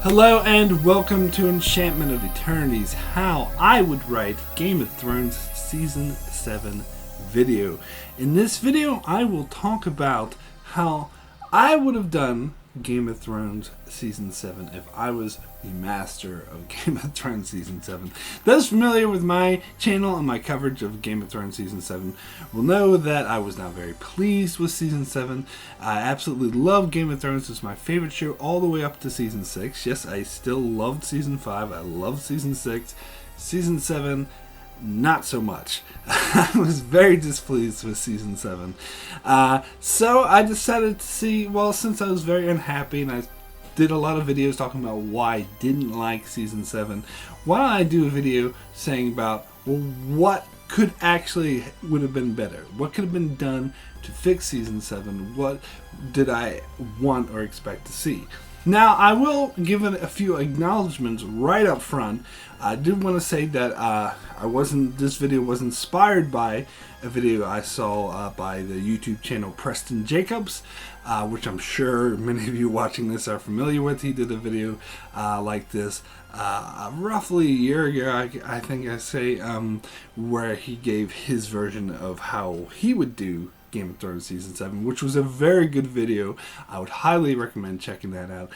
Hello and welcome to Enchantment of Eternity's How I Would Write Game of Thrones Season 7 video. In this video I will talk about how I would have done Game of Thrones Season 7 if I was the master of Game of Thrones Season 7. Those familiar with my channel and my coverage of Game of Thrones Season 7 will know that I was not very pleased with Season 7. I absolutely love Game of Thrones. It's my favorite show all the way up to Season 6. Yes, I still loved Season 5. I loved Season 6. Season 7, not so much. I was very displeased with Season 7. So I decided to see, well, since I was very unhappy and I did a lot of videos talking about why I didn't like Season 7, why don't I do a video saying about, well, what could actually would have been better? What could have been done to fix Season 7? What did I want or expect to see? Now, I will give it a few acknowledgments right up front. I did want to say that this video was inspired by a video I saw by the YouTube channel Preston Jacobs, which I'm sure many of you watching this are familiar with. He did a video like this roughly a year ago, I think I say, where he gave his version of how he would do Game of Thrones Season 7, which was a very good video. I would highly recommend checking that out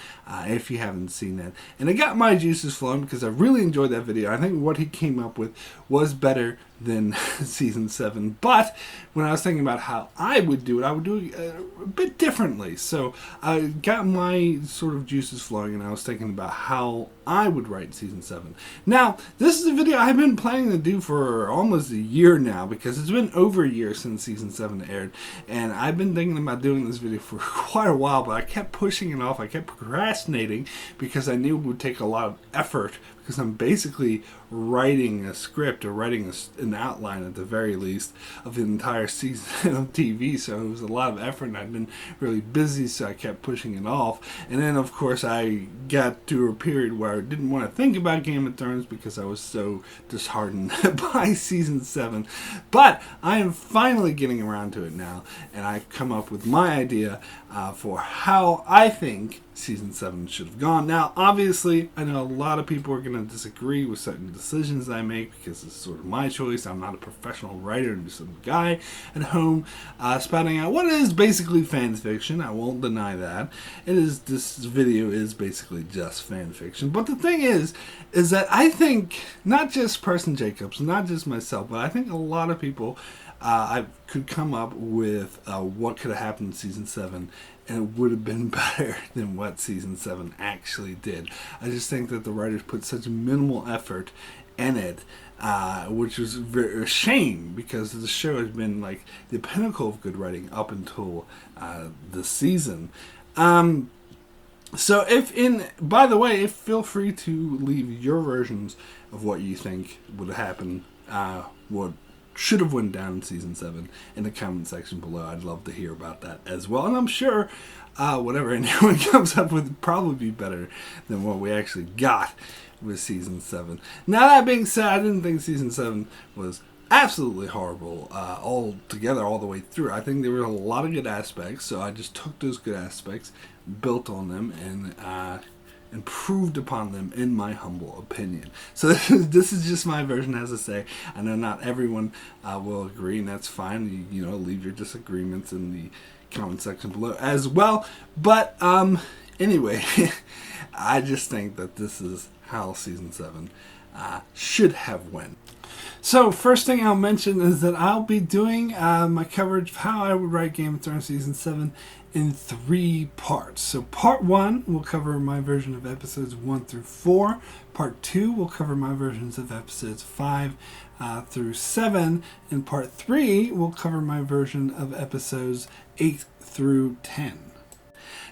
if you haven't seen that. And it got my juices flowing because I really enjoyed that video. I think what he came up with was better than Season 7. But when I was thinking about how I would do it, I would do it a bit differently. So I got my sort of juices flowing and I was thinking about how I would write Season 7. Now, this is a video I've been planning to do for almost a year now because it's been over a year since Season 7 aired. And I've been thinking about doing this video for quite a while, but I kept pushing it off. I kept procrastinating because I knew it would take a lot of effort because I'm basically writing a script or writing an outline at the very least of the entire season of TV, so it was a lot of effort and I'd been really busy, so I kept pushing it off. And then of course I got to a period where I didn't want to think about Game of Thrones because I was so disheartened by Season 7. But I am finally getting around to it now, and I've come up with my idea for how I think Season 7 should have gone. Now, obviously, I know a lot of people are going to disagree with certain decisions I make because it's sort of my choice. I'm not a professional writer. I'm just some guy at home spouting out what is basically fan fiction. I won't deny that. This video is basically just fan fiction. But the thing is that I think, not just Preston Jacobs, not just myself, but I think a lot of people I could come up with what could have happened in Season 7, and it would have been better than what Season 7 actually did. I just think that the writers put such minimal effort in it, which is a shame because the show has been like the pinnacle of good writing up until the season. So by the way, feel free to leave your versions of what you think would happen, what should have went down in Season 7 in the comment section below. I'd love to hear about that as well. And I'm sure whatever anyone comes up with would probably be better than what we actually got with Season 7. Now, that being said, I didn't think Season 7 was absolutely horrible all together, all the way through. I think there were a lot of good aspects, so I just took those good aspects, built on them, and improved upon them in my humble opinion. So this is just my version, as I say. I know not everyone will agree, and that's fine. You know, leave your disagreements in the comment section below as well. But anyway, I just think that this is how Season 7 should have went. So first thing I'll mention is that I'll be doing my coverage of how I would write Game of Thrones Season 7 in 3 parts. So part 1 will cover my version of episodes 1 through 4. Part 2 will cover my versions of episodes 5 through 7. And part 3 will cover my version of episodes 8 through 10.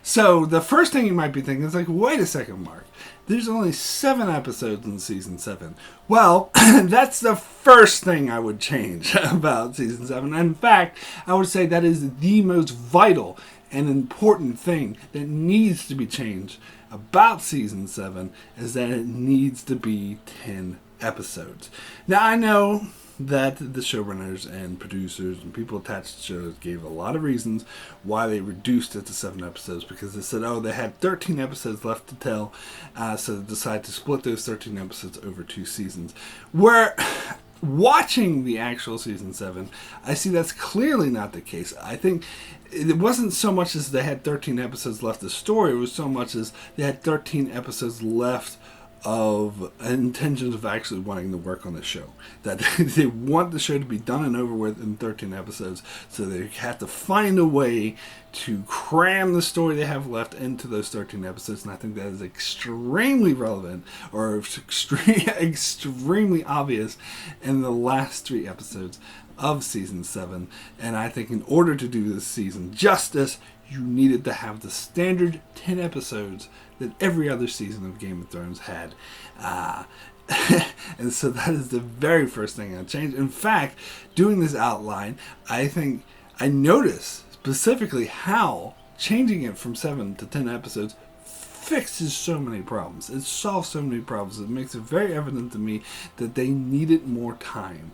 So the first thing you might be thinking is like, wait a second, Mark. There's only 7 episodes in Season 7. Well, that's the first thing I would change about Season 7. In fact, I would say that is the most vital and important thing that needs to be changed about Season 7 is that it needs to be 10 episodes. Now, I know that the showrunners and producers and people attached to shows gave a lot of reasons why they reduced it to 7 episodes, because they said, they had 13 episodes left to tell, so they decided to split those 13 episodes over 2 seasons. Where watching the actual season 7, I see that's clearly not the case. I think it wasn't so much as they had 13 episodes left of story, it was so much as they had 13 episodes left of intentions of actually wanting to work on the show. That they want the show to be done and over with in 13 episodes, so they have to find a way to cram the story they have left into those 13 episodes, and I think that is extremely relevant, or extremely obvious in the last 3 episodes of season 7. And I think in order to do this season justice, you needed to have the standard 10 episodes that every other season of Game of Thrones had. And so that is the very first thing I changed. In fact, doing this outline, I think I noticed specifically how changing it from 7 to 10 episodes fixes so many problems. It solves so many problems. It makes it very evident to me that they needed more time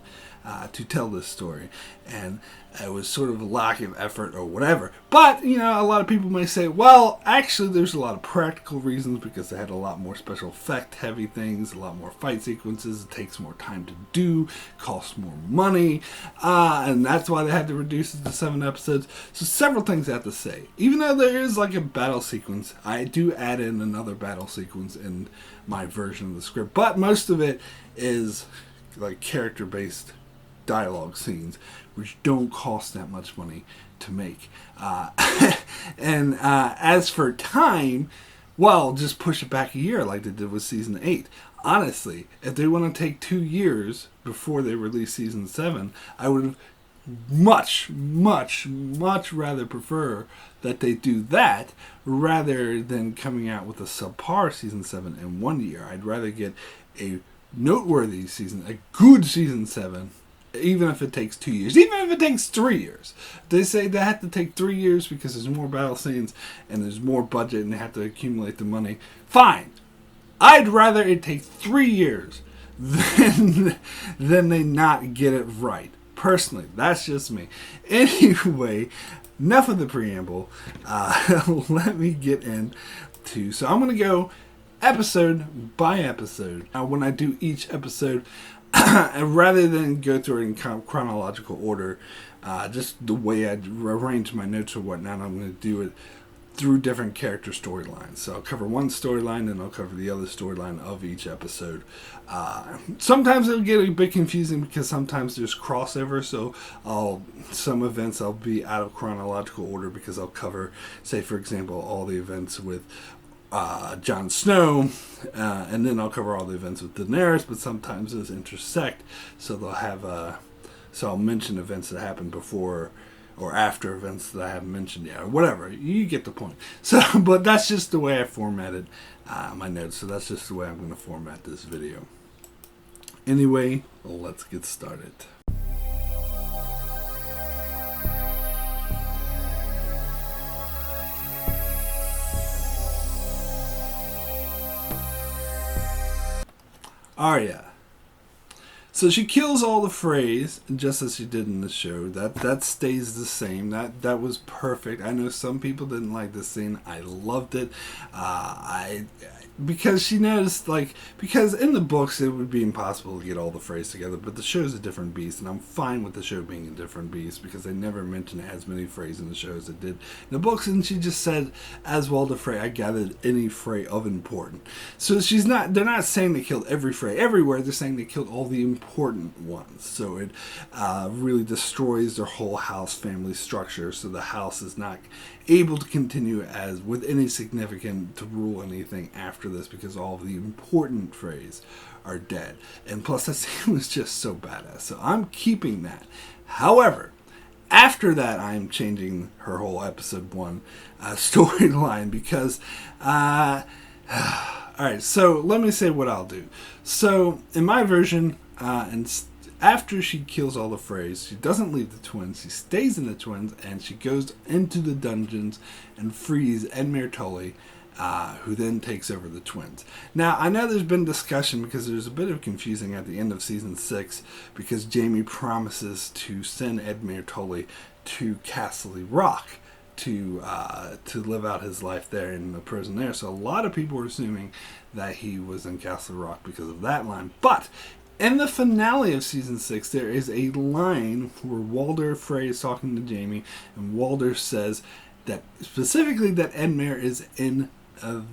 to tell this story, and it was sort of a lack of effort or whatever. But a lot of people may say, well, actually there's a lot of practical reasons, because they had a lot more special effect heavy things, a lot more fight sequences, it takes more time to do, costs more money, and that's why they had to reduce it to 7 episodes. So several things I have to say. Even though there is like a battle sequence, I do add in another battle sequence in my version of the script, but most of it is like character based dialogue scenes, which don't cost that much money to make. And as for time, well, just push it back a year like they did with season 8. Honestly, if they want to take 2 years before they release season 7, I would have much rather prefer that they do that rather than coming out with a subpar season 7 in 1 year. I'd rather get a noteworthy season, a good season 7, even if it takes 2 years, even if it takes 3 years. They say they have to take 3 years because there's more battle scenes and there's more budget and they have to accumulate the money. Fine. I'd rather it take 3 years than they not get it right. Personally, that's just me. Anyway, enough of the preamble. Let me get into... So I'm going to go episode by episode. When I do each episode, and rather than go through it in chronological order, just the way I arrange my notes or whatnot, I'm going to do it through different character storylines. So I'll cover one storyline, and I'll cover the other storyline of each episode. Sometimes it'll get a bit confusing because sometimes there's crossover, so some events I'll be out of chronological order because I'll cover, say for example, all the events with Jon Snow, and then I'll cover all the events with Daenerys, but sometimes those intersect, so they'll have so I'll mention events that happened before or after events that I haven't mentioned yet, or whatever. You get the point. So, but that's just the way I formatted my notes, so that's just the way I'm going to format this video. Anyway, let's get started. Arya. So she kills all the Freys, just as she did in the show. That stays the same. That was perfect. I know some people didn't like this scene. I loved it. Because she noticed, because in the books it would be impossible to get all the Freys together, but the show's a different beast, and I'm fine with the show being a different beast because they never mentioned as many Freys in the show as it did in the books, and she just said, as well the Frey, I gathered any Frey of importance. So they're not saying they killed every Frey everywhere, they're saying they killed all the important ones. So it really destroys their whole house family structure, so the house is not able to continue as with any significant to rule anything after this because all of the important Freys are dead. And plus that scene was just so badass, so I'm keeping that. However, after that I'm changing her whole episode 1 storyline because alright, so let me say what I'll do. So in my version, after she kills all the Freys, she doesn't leave the twins, she stays in the twins, and she goes into the dungeons and frees Edmure Tully who then takes over the twins. Now, I know there's been discussion because there's a bit of confusing at the end of season 6 because Jaime promises to send Edmure Tully to Castle Rock to live out his life there in the prison there. So a lot of people were assuming that he was in Castle Rock because of that line. But in the finale of season 6, there is a line where Walder Frey is talking to Jaime, and Walder says that specifically that Edmure is in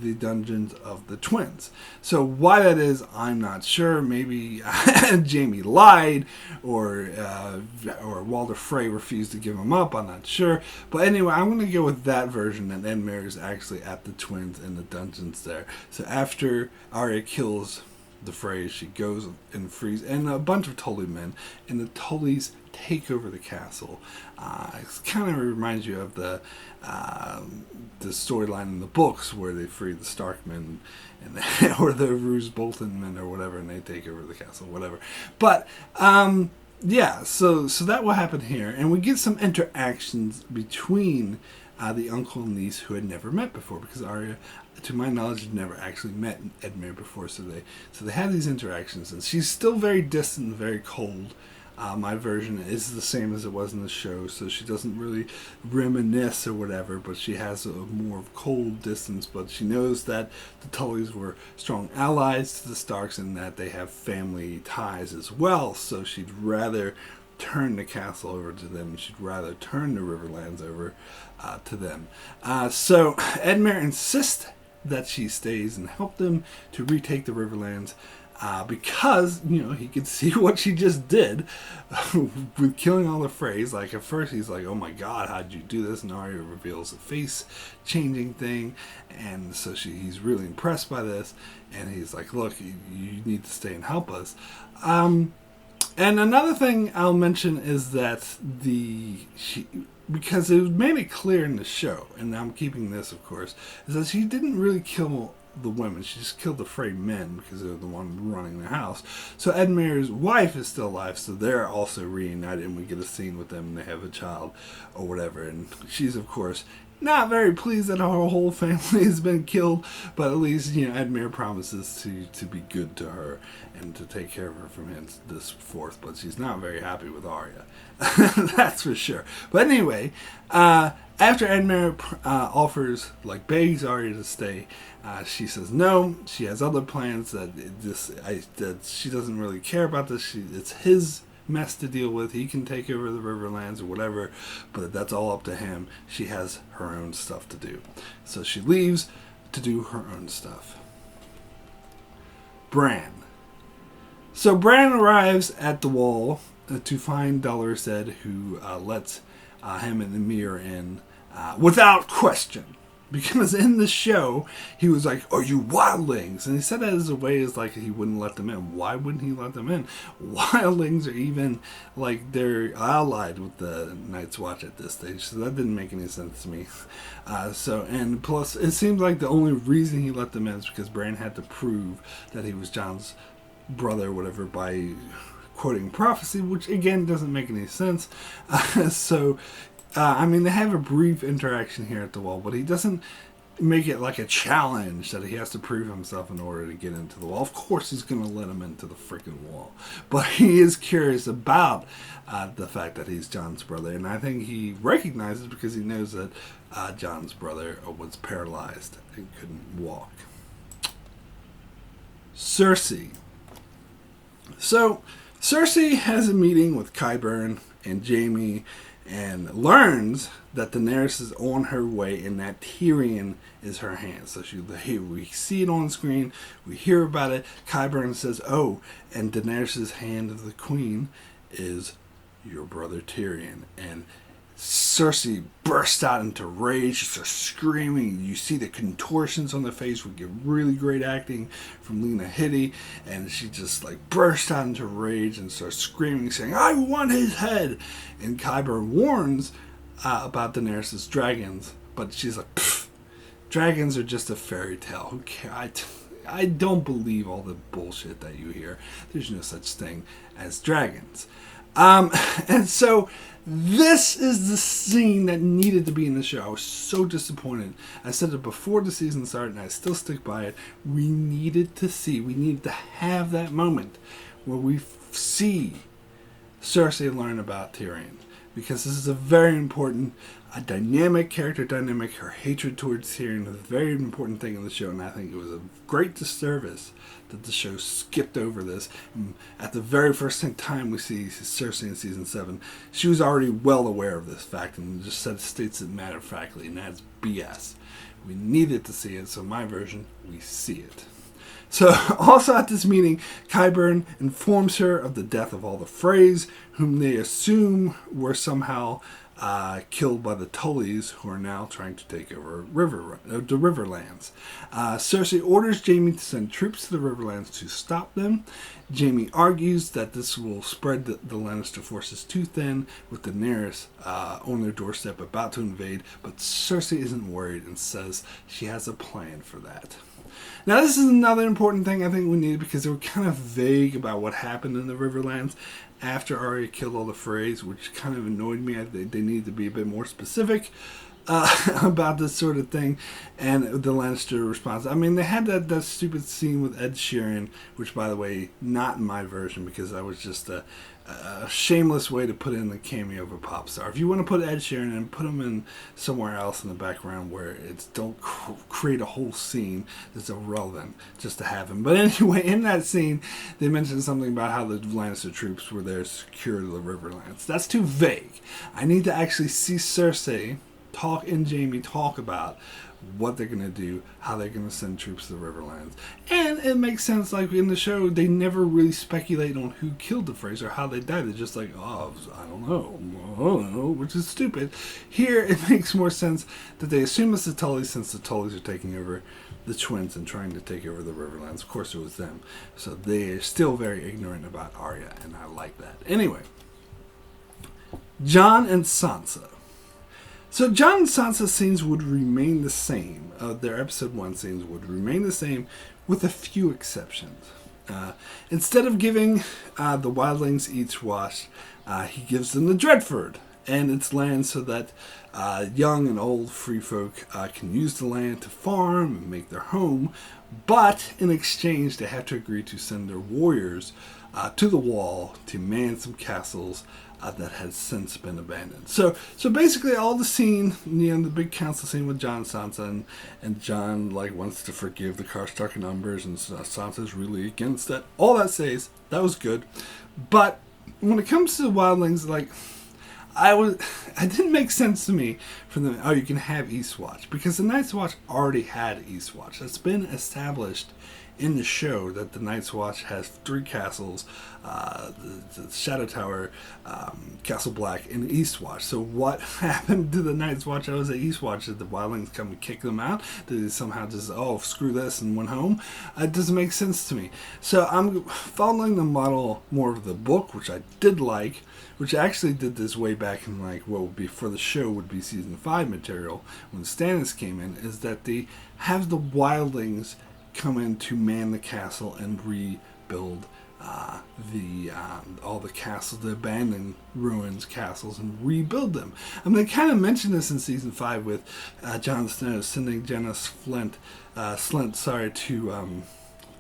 the dungeons of the twins. So why that is, I'm not sure. Maybe Jaime lied, or Walder Frey refused to give him up. I'm not sure. But anyway, I'm going to go with that version, that Edmure is actually at the twins in the dungeons there. So after Arya kills the Freys, she goes and frees and a bunch of Tully men, and the Tullys take over the castle. It kind of reminds you of the storyline in the books where they free the Starkmen and or the Roose Bolton men or whatever, and they take over the castle, whatever. But yeah, so that will happen here, and we get some interactions between the uncle and niece who had never met before, because Arya, to my knowledge, had never actually met Edmure before. So they had these interactions, and she's still very distant, very cold. My version is the same as it was in the show, so she doesn't really reminisce or whatever, but she has a more cold distance. But she knows that the Tullys were strong allies to the Starks and that they have family ties as well, so she'd rather turn the castle over to them. She'd rather turn the Riverlands over to them. So Edmure insists that she stays and help them to retake the Riverlands. Because, he could see what she just did with killing all the Freys. Like, at first he's like, oh my god, how'd you do this? And Arya reveals a face-changing thing. And so he's really impressed by this. And he's like, look, you need to stay and help us. And another thing I'll mention is that because it was made it clear in the show, and I'm keeping this, of course, is that she didn't really kill the women. She just killed the Frey men because they're the one running the house. So Edmure's wife is still alive, so they're also reunited, and we get a scene with them, and they have a child or whatever. And she's, of course, not very pleased that her whole family has been killed, but at least, Edmure promises to be good to her and to take care of her from this forth. But she's not very happy with Arya. That's for sure. But anyway, after Edmure begs Arya to stay, she says no. She has other plans that she doesn't really care about this. It's his mess to deal with. He can take over the Riverlands or whatever, but that's all up to him. She has her own stuff to do. So she leaves to do her own stuff. Bran. So Bran arrives at the wall to find Dolorous, who lets him and Ymir in without question. Because in the show, he was like, are you wildlings? And he said that as a way as like he wouldn't let them in. Why wouldn't he let them in? Wildlings are even like they're allied with the Night's Watch at this stage. So that didn't make any sense to me. And plus, it seems like the only reason he let them in is because Bran had to prove that he was Jon's brother or whatever by quoting prophecy, which again doesn't make any sense. They have a brief interaction here at the wall, but he doesn't make it like a challenge that he has to prove himself in order to get into the wall. Of course he's going to let him into the freaking wall, but he is curious about the fact that he's Jon's brother, and I think he recognizes because he knows that Jon's brother was paralyzed and couldn't walk. Cersei. So Cersei has a meeting with Qyburn and Jaime and learns that Daenerys is on her way and that Tyrion is her hand. So we see it on screen, we hear about it. Qyburn says, oh, and Daenerys' hand of the queen is your brother Tyrion. And Cersei bursts out into rage. She starts screaming. You see the contortions on the face. We get really great acting from Lena Headey, and she just bursts out into rage and starts screaming, saying, I want his head. And Qyburn warns about Daenerys' dragons, but she's like, pfft, dragons are just a fairy tale. Who cares? I don't believe all the bullshit that you hear. There's no such thing as dragons. And so this is the scene that needed to be in the show. I was so disappointed. I said it before the season started, and I still stick by it. We needed to have that moment where we see Cersei learn about Tyrion. Because this is a very important character dynamic. Her hatred towards Tyrion is a very important thing in the show, and I think it was a great disservice that the show skipped over this. And at the very first time we see Cersei in season 7, she was already well aware of this fact and just states it matter-of-factly, and that's BS. We needed to see it, so my version, we see it. So, also at this meeting, Qyburn informs her of the death of all the Freys, whom they assume were somehow killed by the Tullys, who are now trying to take over the Riverlands. Cersei orders Jaime to send troops to the Riverlands to stop them. Jaime argues that this will spread the Lannister forces too thin, with Daenerys on their doorstep about to invade, but Cersei isn't worried and says she has a plan for that. Now, this is another important thing I think we needed, because they were kind of vague about what happened in the Riverlands after Arya killed all the Freys, which kind of annoyed me. They needed to be a bit more specific about this sort of thing, and the Lannister response. I mean, they had that stupid scene with Ed Sheeran, which, by the way, not in my version, because that was just a shameless way to put in the cameo of a pop star. If you want to put Ed Sheeran in, put him in somewhere else in the background where it's don't create a whole scene that's irrelevant just to have him. But anyway, in that scene, they mentioned something about how the Lannister troops were there to secure the Riverlands. That's too vague. I need to actually see Cersei and Jaime talk about what they're going to do, how they're going to send troops to the Riverlands. And it makes sense, like in the show, they never really speculate on who killed the Freys or how they died. They're just like, oh, I don't know, which is stupid. Here, it makes more sense that they assume it's the Tullys, since the Tullys are taking over the twins and trying to take over the Riverlands. Of course, it was them. So they are still very ignorant about Arya, and I like that. Anyway, Jon and Sansa. So Jon and Sansa scenes would remain the same. Their episode 1 scenes would remain the same, with a few exceptions. Instead of giving the wildlings each watch, he gives them the Dreadford and its land, so that young and old free folk can use the land to farm and make their home. But in exchange, they have to agree to send their warriors to the wall to man some castles that has since been abandoned. So basically, all the scene, the big council scene with Jon and Sansa, and Jon wants to forgive the Karstark and Umbers, and Sansa's really against that. All that says that was good, but when it comes to the wildlings, it didn't make sense to me for them. Oh, you can have Eastwatch, because the Night's Watch already had Eastwatch. It's been established in the show that the Night's Watch has 3 castles, the Shadow Tower, Castle Black, and Eastwatch. So what happened to the Night's Watch that was at Eastwatch? Did the wildlings come and kick them out? Did they somehow just, screw this, and went home? It doesn't make sense to me. So I'm following the model more of the book, which I did like, which actually did this way back in what would be for the show would be season 5 material when Stannis came in, is that they have the wildlings come in to man the castle and rebuild all the castles, the abandoned ruins castles, and rebuild them. I mean, they kind of mentioned this in season 5 with Jon Snow sending Janos Slint,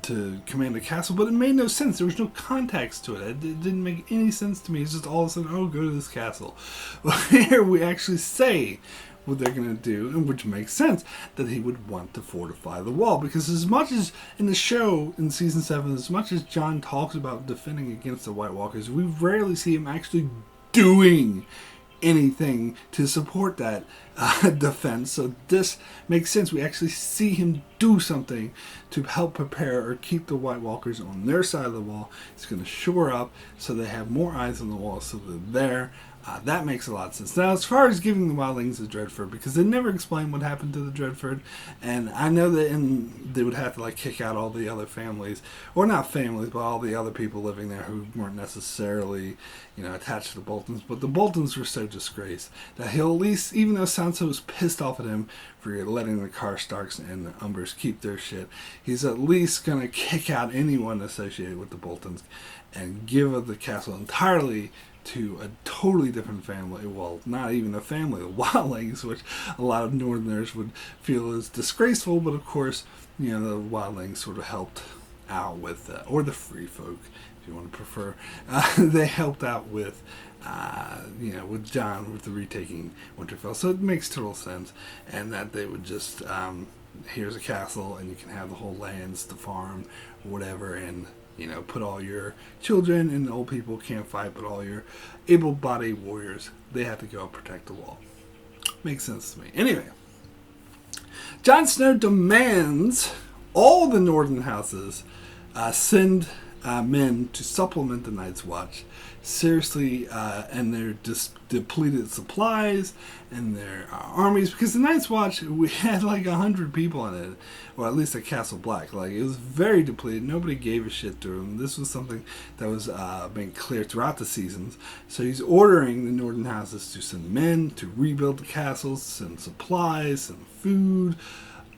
to command the castle, but it made no sense. There was no context to it. It didn't make any sense to me. It's just all of a sudden, go to this castle. Well, here we actually say what they're going to do, and which makes sense, that he would want to fortify the wall. Because as much as in the show, in season 7, as much as Jon talks about defending against the White Walkers, we rarely see him actually doing anything to support that defense. So this makes sense. We actually see him do something to help prepare or keep the White Walkers on their side of the wall. It's going to shore up so they have more eyes on the wall, so they're there. That makes a lot of sense. Now, as far as giving the wildlings the Dreadford, because they never explain what happened to the Dreadford, and I know that they would have to kick out all the other families, or not families, but all the other people living there who weren't necessarily, attached to the Boltons. But the Boltons were so disgraced that he'll at least, even though Sansa was pissed off at him for letting the Karstarks and the Umbers keep their shit, he's at least gonna kick out anyone associated with the Boltons and give the castle entirely to a totally different family. Well, not even a family, the Wildlings, which a lot of Northerners would feel is disgraceful, but of course, the Wildlings sort of helped out with, or the Free Folk, if you want to prefer, they helped out with, with Jon with the retaking Winterfell. So it makes total sense, and that they would just, here's a castle, and you can have the whole lands to farm, or whatever, and put all your children and old people can't fight, but all your able-bodied warriors, they have to go protect the wall. Makes sense to me. Anyway, Jon Snow demands all the northern houses send men to supplement the Night's Watch. Seriously, and their depleted supplies and their armies, because the Night's Watch, we had like 100 people on it, or at least at Castle Black. Like, it was very depleted. Nobody gave a shit to him. This was something that was being clear throughout the seasons. So he's ordering the northern houses to send men to rebuild the castles, send supplies, send food.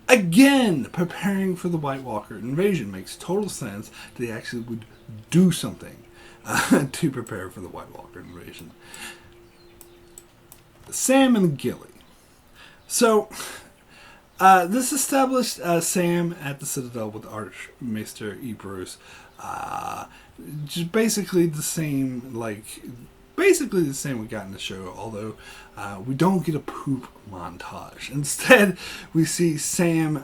Again, preparing for the White Walker invasion. Makes total sense that he actually would do something to prepare for the White Walker invasion. Sam and Gilly. So, this established Sam at the Citadel with Archmaester Ebrus. Just basically the same, we got in the show, although we don't get a poop montage. Instead, we see Sam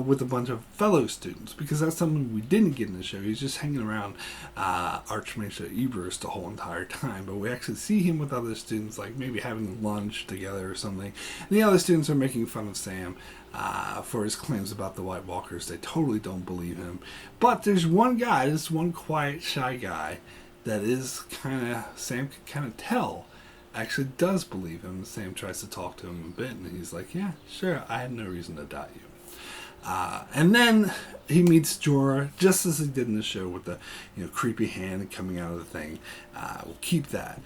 with a bunch of fellow students, because that's something we didn't get in the show. He's just hanging around Archmaester Ebrus the whole entire time, but we actually see him with other students, like maybe having lunch together or something. And the other students are making fun of Sam for his claims about the White Walkers. They totally don't believe him. But there's one guy, this one quiet, shy guy, that is Sam can kind of tell actually does believe him. Sam tries to talk to him a bit, and he's like, yeah, sure, I had no reason to doubt you. And then he meets Jorah, just as he did in the show, with the creepy hand coming out of the thing. We'll keep that.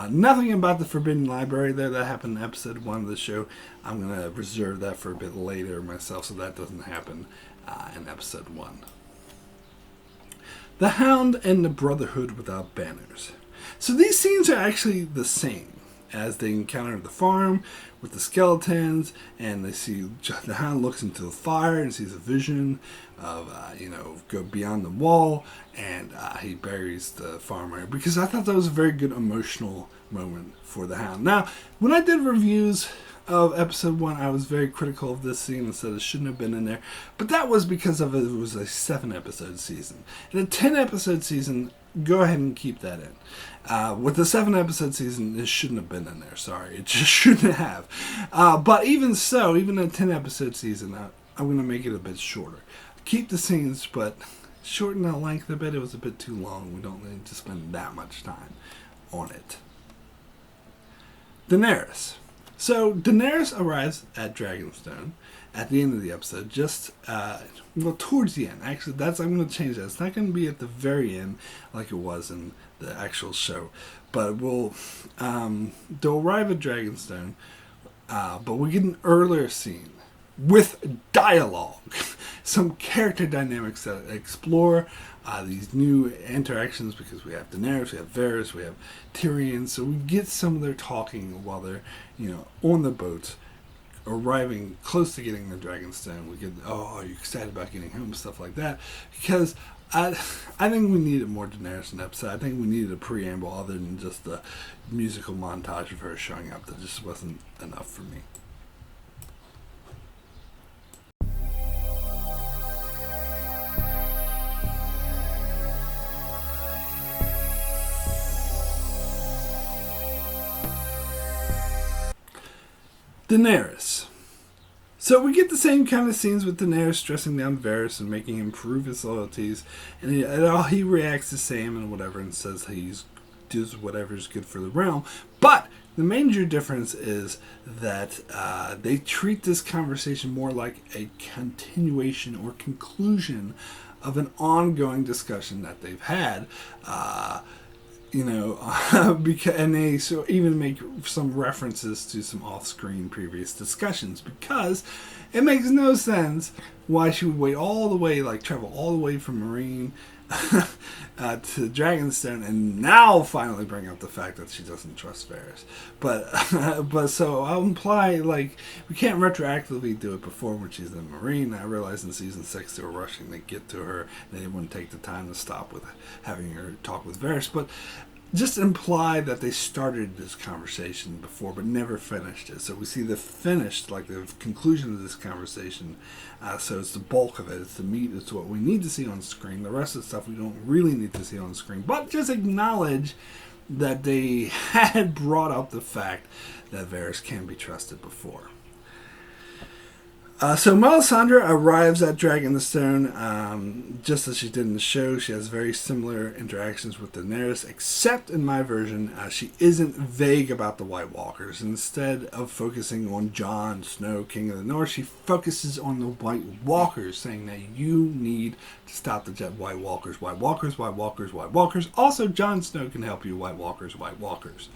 Nothing about the Forbidden Library there. That happened in episode 1 of the show. I'm going to reserve that for a bit later myself, so that doesn't happen in episode 1. The Hound and the Brotherhood without banners. So these scenes are actually the same as they encounter the farm with the skeletons, and they see the Hound looks into the fire and sees a vision of, go beyond the wall, and he buries the farmer, because I thought that was a very good emotional moment for the Hound. Now, when I did reviews of episode 1, I was very critical of this scene and said it shouldn't have been in there, but that was because it was a 7-episode season. In a 10-episode season, go ahead and keep that in. With the 7-episode season, it shouldn't have been in there. Sorry, it just shouldn't have. But even so, even a 10-episode season, I'm going to make it a bit shorter. Keep the scenes, but shorten the length a bit. It was a bit too long. We don't need to spend that much time on it. Daenerys. So Daenerys arrives at Dragonstone at the end of the episode, towards the end. Actually, I'm going to change that. It's not going to be at the very end like it was in the actual show, but they'll arrive at Dragonstone, but we get an earlier scene with dialogue, some character dynamics that explore these new interactions, because we have Daenerys, we have Varys, we have Tyrion, so we get some of their talking while they're, on the boats, arriving close to getting the Dragonstone. We get, are you excited about getting home, stuff like that, because I think we needed more Daenerys in the episode. I think we needed a preamble other than just the musical montage of her showing up. That just wasn't enough for me. Daenerys. So we get the same kind of scenes with Daenerys stressing down Varys and making him prove his loyalties, and he reacts to Sam and whatever and says he does whatever is good for the realm. But the major difference is that they treat this conversation more like a continuation or conclusion of an ongoing discussion that they've had. And they even make some references to some off-screen previous discussions, because it makes no sense why she would wait all the way, like travel all the way from Marine to Dragonstone, and now finally bring up the fact that she doesn't trust Varys. But so I'll imply, like, we can't retroactively do it before when she's in Marine. I realized in season 6 they were rushing to get to her, and they wouldn't take the time to stop with having her talk with Varys. But just imply that they started this conversation before but never finished it. So we see the finished, like the conclusion of this conversation. So it's the bulk of it. It's the meat. It's what we need to see on screen. The rest of the stuff we don't really need to see on screen. But just acknowledge that they had brought up the fact that Varys can be trusted before. So Melisandre arrives at Dragonstone, just as she did in the show. She has very similar interactions with Daenerys, except in my version, she isn't vague about the White Walkers. Instead of focusing on Jon Snow, King of the North, she focuses on the White Walkers, saying that you need to stop the White Walkers, White Walkers, White Walkers, White Walkers. Also, Jon Snow can help you, White Walkers, White Walkers.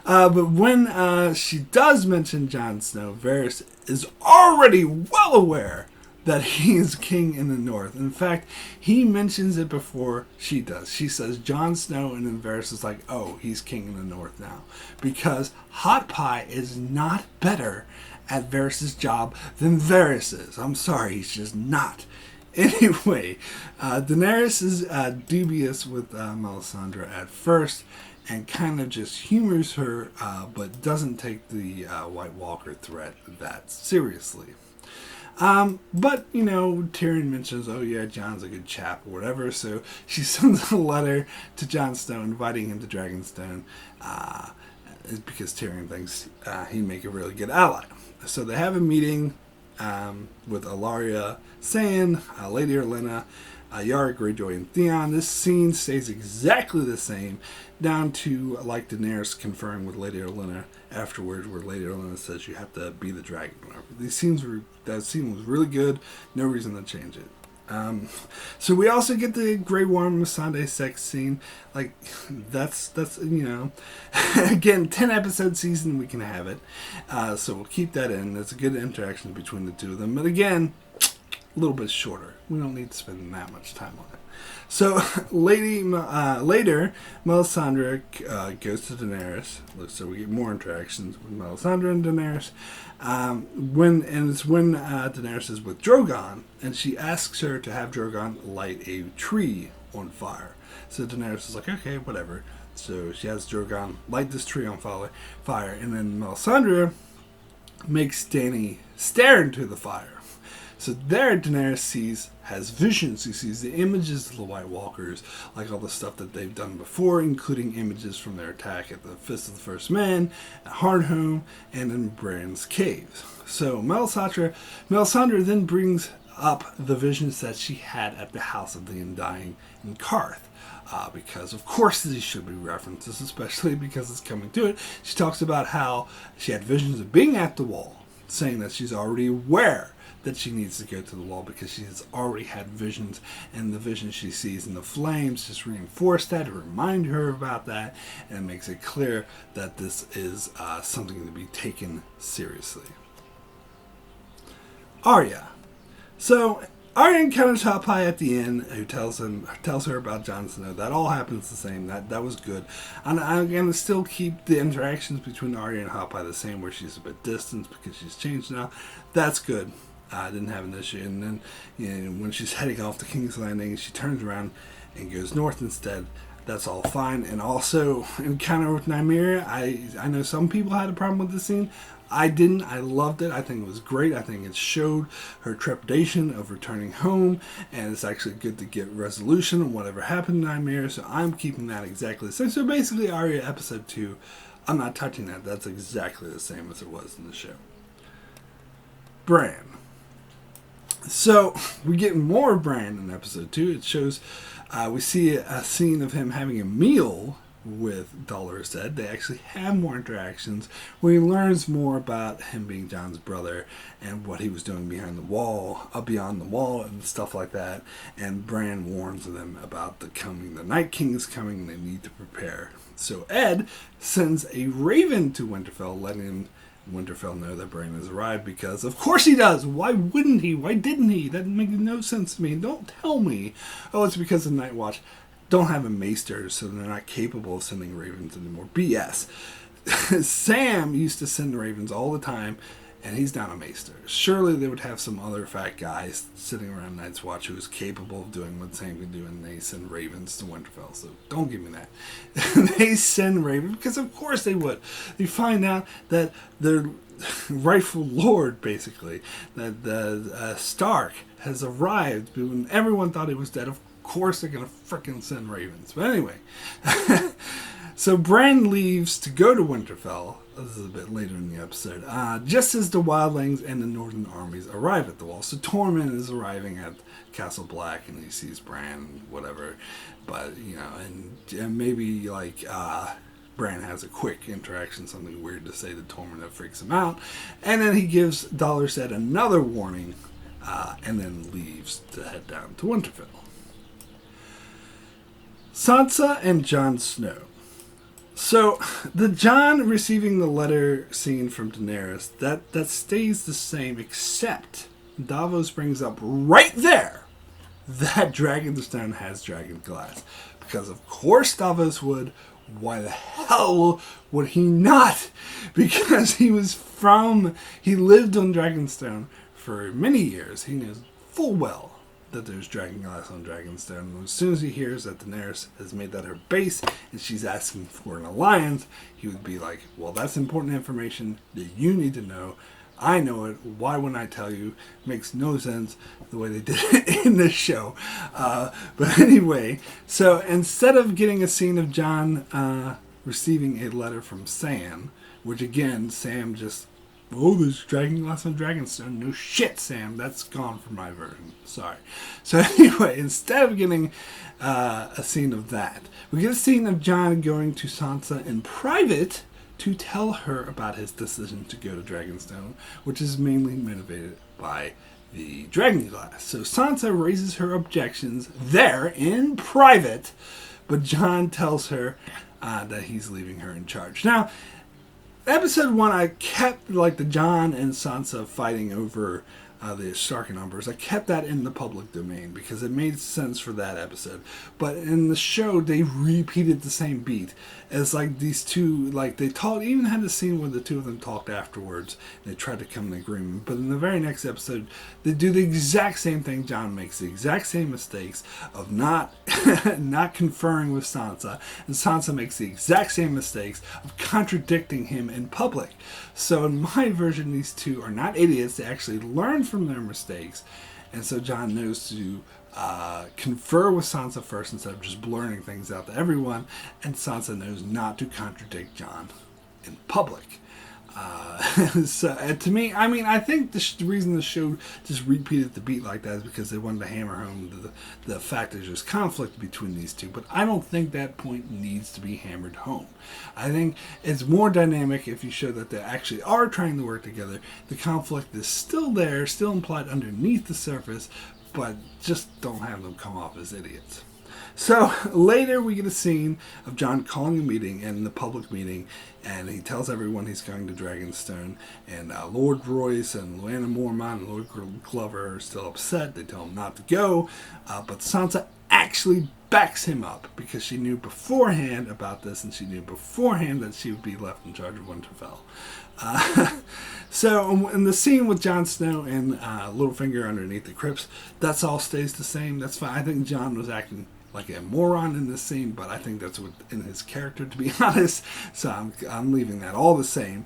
But when she does mention Jon Snow, Varys is already well aware that he is king in the north. In fact, he mentions it before she does. She says Jon Snow, and then Varys is like, oh, he's king in the north now. Because Hot Pie is not better at Varys' job than Varys is. I'm sorry, he's just not. Anyway, Daenerys is dubious with Melisandre at first, and kind of just humors her, but doesn't take the White Walker threat that seriously. But, you know, Tyrion mentions, oh yeah, Jon's a good chap or whatever, so she sends a letter to Jon Snow inviting him to Dragonstone, because Tyrion thinks he'd make a really good ally. So they have a meeting with Arya, Sand, Lady Olenna, Yara, Greyjoy, and Theon. This scene stays exactly the same, down to like Daenerys conferring with Lady Olenna afterwards, where Lady Olenna says you have to be the dragon. That scene was really good. No reason to change it. So we also get the Grey Worm Missandei sex scene. Like that's you know, again, 10-episode season, we can have it. So we'll keep that in. There's a good interaction between the two of them. But again, a little bit shorter. We don't need to spend that much time on it. So later, Melisandre goes to Daenerys. So we get more interactions with Melisandre and Daenerys. When Daenerys is with Drogon, and she asks her to have Drogon light a tree on fire. So Daenerys is like, okay, whatever. So she has Drogon light this tree on fire, and then Melisandre makes Dany stare into the fire. So there, Daenerys has visions. She sees the images of the White Walkers, like all the stuff that they've done before, including images from their attack at the Fist of the First Man, at Hardhome, and in Bran's caves. So Melisandre then brings up the visions that she had at the House of the Undying in Qarth. Because of course these should be references, especially because it's coming to it. She talks about how she had visions of being at the wall, saying that she's already aware that she needs to go to the wall because she has already had visions, and the vision she sees in the flames just reinforce that, to remind her about that, and it makes it clear that this is something to be taken seriously. Arya. So Arya encounters Hot Pie at the end, who tells her about Jon Snow. That all happens the same. That was good. And I'm gonna still keep the interactions between Arya and Hot Pie the same, where she's a bit distant because she's changed now. That's good. I didn't have an issue. And then, you know, when she's heading off to King's Landing, she turns around and goes north instead. That's all fine. And also, encounter with Nymeria. I know some people had a problem with this scene. I didn't. I loved it. I think it was great. I think it showed her trepidation of returning home, and it's actually good to get resolution on whatever happened to Nymeria. So I'm keeping that exactly the same. So basically, Arya episode 2, I'm not touching that. That's exactly the same as it was in the show. Bran. So we get more Bran in episode 2. It shows, we see a scene of him having a meal with Dolorous Edd. They actually have more interactions where he learns more about him being Jon's brother and what he was doing beyond the wall, and stuff like that. And Bran warns them about the Night King is coming, and they need to prepare. So Ed sends a raven to Winterfell, letting him Winterfell know that Bran has arrived because, of course he does. Why wouldn't he? Why didn't he? That makes no sense to me. Don't tell me. Oh, it's because the Night Watch don't have a maester, so they're not capable of sending ravens anymore. BS. Sam used to send ravens all the time, and he's not a maester. Surely they would have some other fat guys sitting around Night's Watch who is capable of doing what Sam can do, and they send ravens to Winterfell. So don't give me that. They send ravens because of course they would. You find out that their rightful lord, basically, that the Stark has arrived when everyone thought he was dead. Of course they're going to frickin' send ravens. But anyway, so Bran leaves to go to Winterfell. This is a bit later in the episode. Just as the wildlings and the northern armies arrive at the wall. So Tormund is arriving at Castle Black and he sees Bran, whatever. But, you know, and maybe like Bran has a quick interaction, something weird to say to Tormund that freaks him out. And then he gives Dolorset another warning and then leaves to head down to Winterfell. Sansa and Jon Snow. So, the Jon receiving the letter scene from Daenerys, that stays the same, except Davos brings up right there that Dragonstone has dragon glass. Because of course Davos would. Why the hell would he not? Because he lived on Dragonstone for many years. He knows full well that there's dragon glass on Dragonstone. And as soon as he hears that Daenerys has made that her base and she's asking for an alliance, he would be like, well, that's important information that you need to know. I know it. Why wouldn't I tell you? Makes no sense the way they did it in this show. But anyway, so instead of getting a scene of Jon receiving a letter from Sam, which again, Sam just, oh, there's dragon glass on Dragonstone. No shit, Sam. That's gone from my version. Sorry. So anyway, instead of getting a scene of that, we get a scene of Jon going to Sansa in private to tell her about his decision to go to Dragonstone, which is mainly motivated by the dragon glass. So Sansa raises her objections there in private, but Jon tells her that he's leaving her in charge. Now, episode 1, I kept like the Jon and Sansa fighting over the Stark numbers. I kept that in the public domain because it made sense for that episode. But in the show, they repeated the same beat as like these two, like they talked, even had a scene where the two of them talked afterwards. And they tried to come to an agreement. But in the very next episode, they do the exact same thing. Jon makes the exact same mistakes of not conferring with Sansa, and Sansa makes the exact same mistakes of contradicting him in public. So in my version, these two are not idiots. They actually learn from their mistakes, and so Jon knows to confer with Sansa first instead of just blurting things out to everyone, and Sansa knows not to contradict Jon in public. So to me, I mean, I think the reason the show just repeated the beat like that is because they wanted to hammer home the fact that there's conflict between these two. But I don't think that point needs to be hammered home. I think it's more dynamic if you show that they actually are trying to work together. The conflict is still there, still implied underneath the surface, but just don't have them come off as idiots. So later we get a scene of Jon calling a meeting in the public meeting, and he tells everyone he's going to Dragonstone, and Lord Royce and Lyanna Mormont and Lord Glover are still upset. They tell him not to go, but Sansa actually backs him up because she knew beforehand about this, and she knew beforehand that she would be left in charge of Winterfell. So in the scene with Jon Snow and Littlefinger underneath the crypts, that's all stays the same. That's fine. I think Jon was acting like a moron in this scene, but I think that's what in his character, to be honest. So I'm leaving that all the same.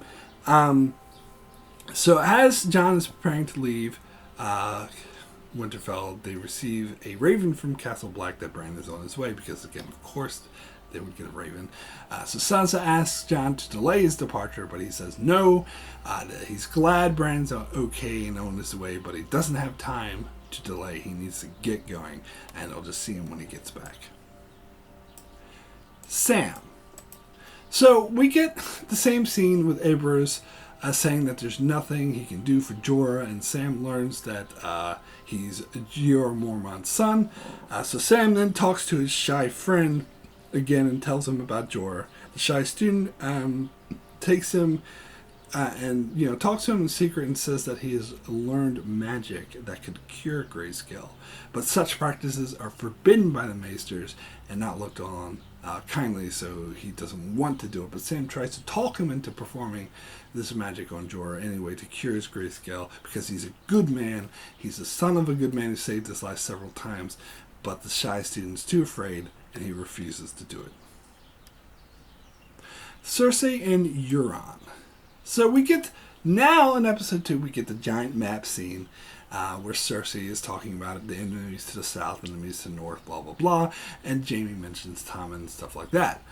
So as Jon is preparing to leave Winterfell, they receive a raven from Castle Black that Bran is on his way, because again, of course, they would get a raven. So Sansa asks Jon to delay his departure, but he says no. He's glad Bran's okay and on his way, but he doesn't have time to delay. He needs to get going, and they'll just see him when he gets back. Sam. So we get the same scene with Abruz saying that there's nothing he can do for Jorah, and Sam learns that he's Jorah Mormont's son. So Sam then talks to his shy friend again and tells him about Jorah. The shy student takes him and talks to him in secret and says that he has learned magic that could cure grayscale, but such practices are forbidden by the maesters and not looked on kindly, so he doesn't want to do it. But Sam tries to talk him into performing this magic on Jorah anyway to cure his grayscale because he's a good man. He's the son of a good man who saved his life several times, but the shy student's too afraid and he refuses to do it. Cersei and Euron. So we get, now in episode 2, we get the giant map scene where Cersei is talking about the enemies to the south and enemies to the north, blah, blah, blah, and Jaime mentions Tommen and stuff like that.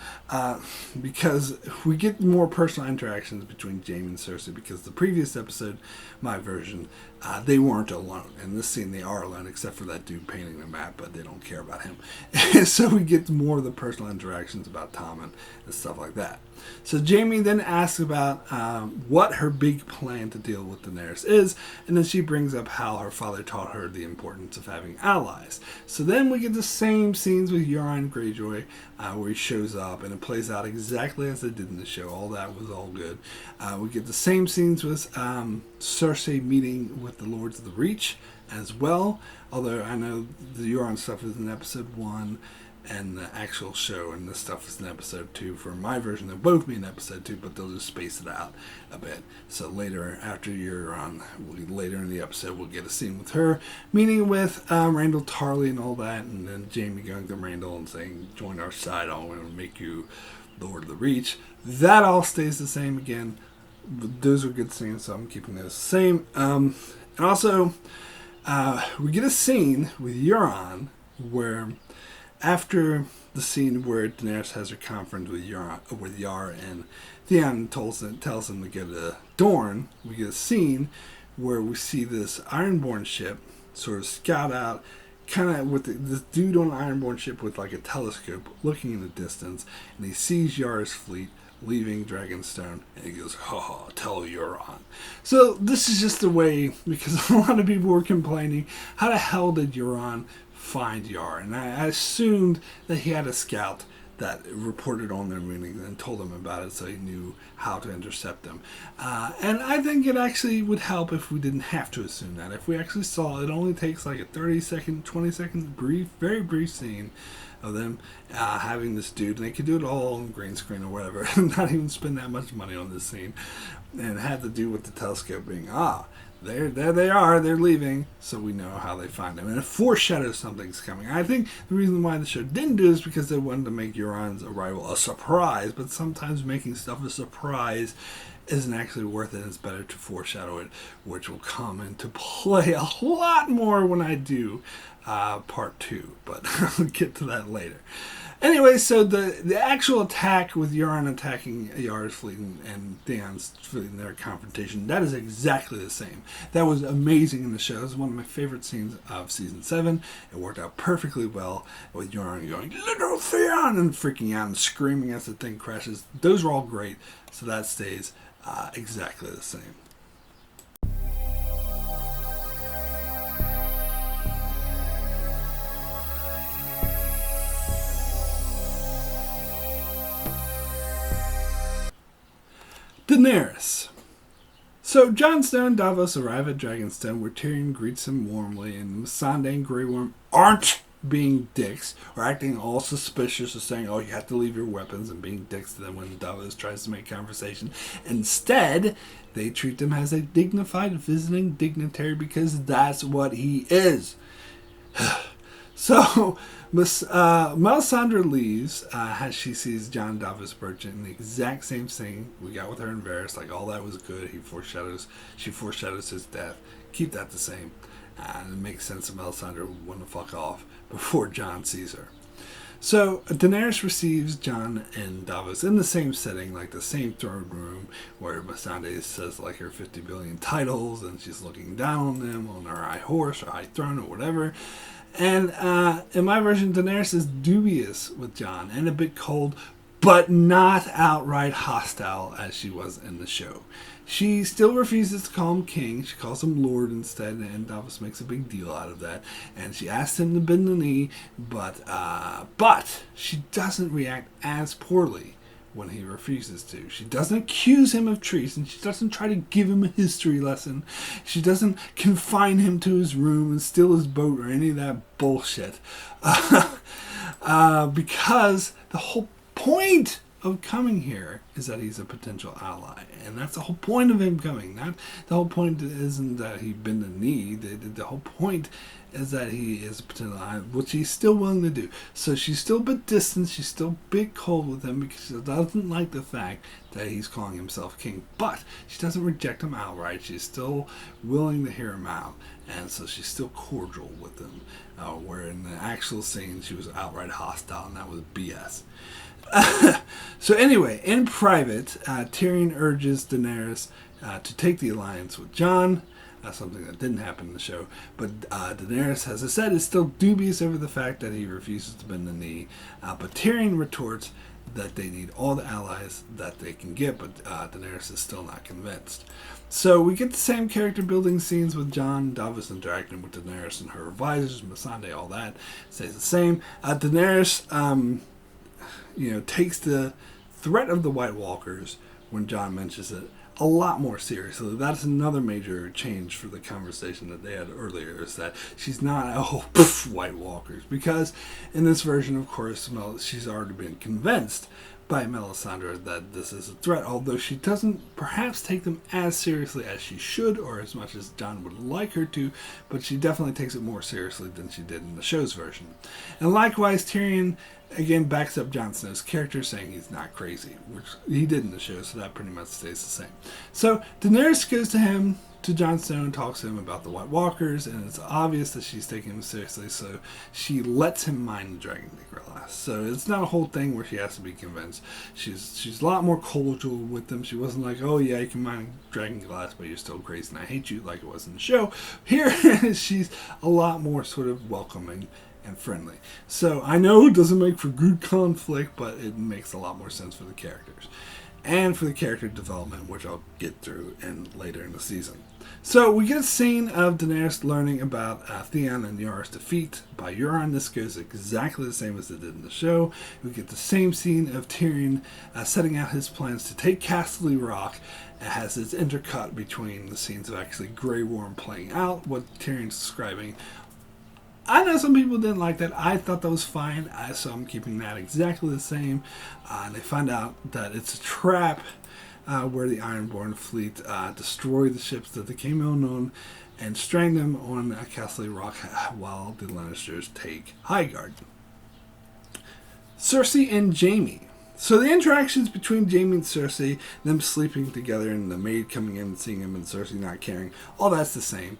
Because we get more personal interactions between Jaime and Cersei, because the previous episode, my version, they weren't alone. In this scene, they are alone, except for that dude painting the map, but they don't care about him. So we get more of the personal interactions about Tommen and stuff like that. So Jaime then asks about what her big plan to deal with Daenerys is, and then she brings up how her father taught her the importance of having allies. So then we get the same scenes with Euron Greyjoy, where he shows up, and it plays out exactly as it did in the show. All that was all good. We get the same scenes with Cersei meeting with the Lords of the Reach as well, although I know the Euron stuff is in episode 1, and the actual show and this stuff is in episode 2. For my version, they'll both be in episode 2, but they'll just space it out a bit. So later, after Euron, later in the episode, we'll get a scene with her meeting with Randall Tarley and all that, and then Jaime going to Randall and saying, "Join our side, I want to make you Lord of the Reach." That all stays the same again. Those are good scenes, so I'm keeping those the same. And also, we get a scene with Euron where, after the scene where Daenerys has her conference with Yara and Theon tells him to go to Dorne, we get a scene where we see this Ironborn ship sort of scout out, kind of with this dude on an Ironborn ship with like a telescope looking in the distance, and he sees Yara's fleet leaving Dragonstone, and he goes, "Ha ha, tell Euron." So this is just the way, because a lot of people were complaining, how the hell did Euron find Yara? And I assumed that he had a scout that reported on their meetings and told him about it, so he knew how to intercept them. And I think it actually would help if we didn't have to assume that. If we actually saw, it only takes like a 30-second, 20-second brief, very brief scene of them having this dude, and they could do it all on green screen or whatever, and not even spend that much money on this scene, and have to do with the telescope being, there they are, they're leaving, so we know how they find them. And it foreshadows something's coming. I think the reason why the show didn't do it is because they wanted to make Euron's arrival a surprise, but sometimes making stuff a surprise isn't actually worth it. It's better to foreshadow it, which will come into play a lot more when I do part 2, but I'll get to that later. Anyway, so the actual attack with Euron attacking Yara's fleet and Theon's fleet in their confrontation, that is exactly the same. That was amazing in the show. It was one of my favorite scenes of season 7. It worked out perfectly well with Euron going, "Little Theon!" and freaking out and screaming as the thing crashes. Those were all great, so that stays exactly the same. Daenerys. So Jon Snow and Davos arrive at Dragonstone, where Tyrion greets him warmly, and Missandei and Grey Worm aren't being dicks or acting all suspicious or saying, "Oh, you have to leave your weapons," and being dicks to them when Davos tries to make conversation. Instead, they treat him as a dignified visiting dignitary, because that's what he is. So Melisandre leaves as she sees Jon Davos Merchant, the exact same thing we got with her and Varys. Like, all that was good. She foreshadows his death. Keep that the same. And it makes sense that Melisandre would want to fuck off before Jon sees her. So Daenerys receives Jon and Davos in the same setting, like the same throne room, where Missandei says like her 50 billion titles, and she's looking down on them on her high horse or high throne or whatever. And in my version, Daenerys is dubious with Jon and a bit cold, but not outright hostile as she was in the show. She still refuses to call him king. She calls him lord instead, and Davos makes a big deal out of that. And she asks him to bend the knee, but she doesn't react as poorly when he refuses to. She doesn't accuse him of treason. She doesn't try to give him a history lesson. She doesn't confine him to his room and steal his boat or any of that bullshit. Because the whole point of coming here is that he's a potential ally, and that's the whole point of him coming. Not the whole point isn't that he bend the knee. The whole point is that he is a potential ally, which he's still willing to do. So she's still a bit distant. She's still a bit cold with him because she doesn't like the fact that he's calling himself king. But she doesn't reject him outright. She's still willing to hear him out, and so she's still cordial with him. Where in the actual scene she was outright hostile, and that was BS. So anyway, in private, Tyrion urges Daenerys to take the alliance with Jon. Something that didn't happen in the show. But Daenerys, as I said, is still dubious over the fact that he refuses to bend the knee. But Tyrion retorts that they need all the allies that they can get, but Daenerys is still not convinced. So we get the same character building scenes with Jon, Davos, and Dragon, with Daenerys and her advisors, Missandei, all that stays the same. Daenerys takes the threat of the White Walkers, when Jon mentions it, a lot more seriously. That's another major change for the conversation that they had earlier, is that she's not, White Walkers. Because in this version, of course, she's already been convinced by Melisandre that this is a threat, although she doesn't perhaps take them as seriously as she should, or as much as Jon would like her to, but she definitely takes it more seriously than she did in the show's version. And likewise, Tyrion again backs up Jon Snow's character, saying he's not crazy, which he did in the show, so that pretty much stays the same. So Daenerys goes to Jon Snow and talks to him about the White Walkers, and it's obvious that she's taking him seriously, so she lets him mine the Dragon Glass. So it's not a whole thing where she has to be convinced. She's a lot more cordial with them. She wasn't like, oh yeah, you can mine Dragon Glass, but you're still crazy and I hate you, like it was in the show. Here, she's a lot more sort of welcoming and friendly. So I know it doesn't make for good conflict, but it makes a lot more sense for the characters and for the character development, which I'll get through later in the season. So we get a scene of Daenerys learning about Theon and Yara's defeat by Euron. This goes exactly the same as it did in the show. We get the same scene of Tyrion setting out his plans to take Castle Rock. It has its intercut between the scenes of actually Grey Worm playing out what Tyrion's describing. I know some people didn't like that. I thought that was fine, so I'm keeping that exactly the same. And they find out that it's a trap where the Ironborn fleet destroyed the ships that became unknown and strand them on Castle Rock while the Lannisters take Highgarden. Cersei and Jaime. So the interactions between Jaime and Cersei, them sleeping together and the maid coming in and seeing him and Cersei not caring, all that's the same.